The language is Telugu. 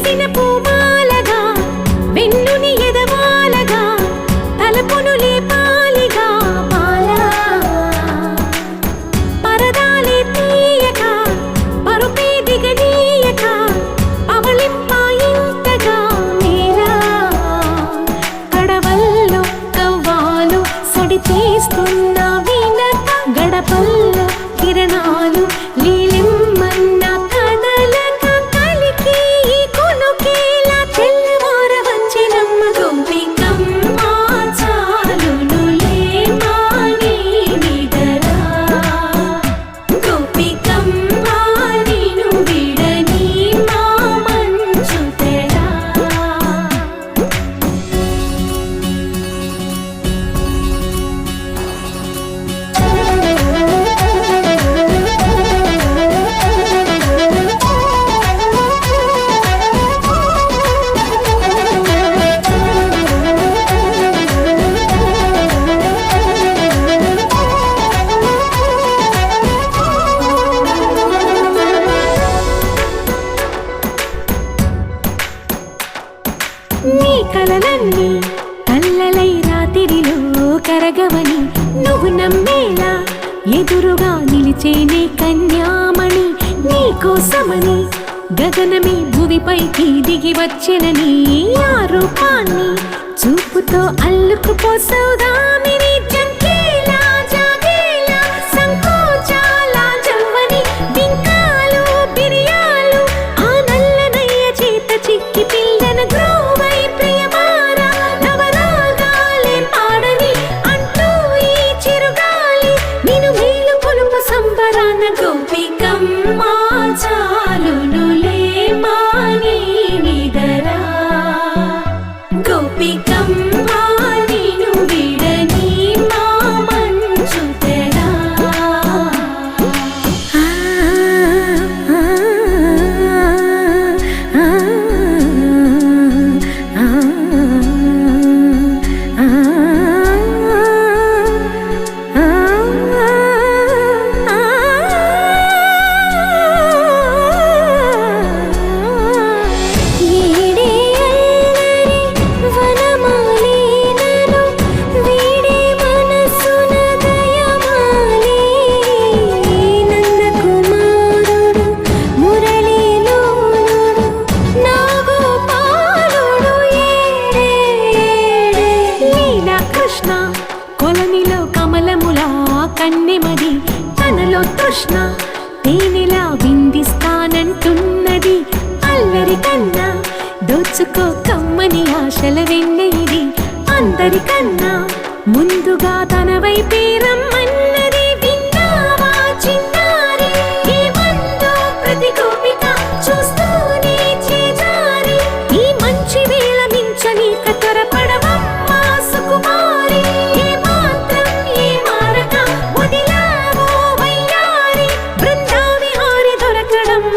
విరిసిన పూమాలగా వెన్నుని ఎదవాలగా తలపును లేపాలిగా బాలా పరదాలే తీయక పరుపే దిగనీయక పవళింపాయింతగా నేలా కడవల్లో కవ్వాలు సడి చేస్తున్న వినక గడపల్లో కిరణాలు లీలిమ్మన్న కదలక కలికి ఈ కొనుకేలా తెల్లవార వచ్చినమ్మ గోపికమ్మ చాలునులే మాని నిదరా గోపికమ్మ నిను విడని మా మంచు తెరా నీ కలలన్నీ కల్లలై రాత్రిలో కరగవని నువ్వు నమ్మేలా ఎదురుగా నిలిచేనే కన్యామణి నీ కోసమని గగనమే భువిపైకి దిగి వచ్చెనని ఆ రూపాన్ని చూపుతో అల్లుకుపోసౌదామిని జంకేలా జాగేలా సంకోచాల జవ్వని బింకాలు బిరియాలు ఆ నల్లనయ్య చేత చిక్కి పిల్లన గ్రోవై ప్రియమార నవరాగాలే పాడని అంటూ ఈ చిరుగాలి నిన్ను మేలు కొలుపు సంబరాన గోపికమ్మ చాలునులే మాని నిదరా గోపికమ్మ నిను విడని మా మంచు తెరా ఈడే అల్లరి వనమాలీనను వీడే మనసున దయమాలి నందకుమారుడు మురళీలోలుడు నాగోపాలుడు ఏడే లీలా కృష్ణ కొలనిలో కమలములా కన్నెమది తనలో తృష్ణ తేనెలా విందిస్తానంటున్నది అల్లరి కన్నా దోచుకో కమ్మని ఆశల వెన్నెయిది అందరికన్నా ముందుగా తన వైపే రమ్మన్నది విన్నావా చిన్నారి ఏమందో ప్రతి గోపిక చూస్తూనే చేజారి ఈ మంచి వేళ మించనీక త్వరపడవమ్మ సుకుమారి ఏ మాత్రం ఏ మారక వదిలావో వయ్యారి బృందావిహారి దొరకడమ్మ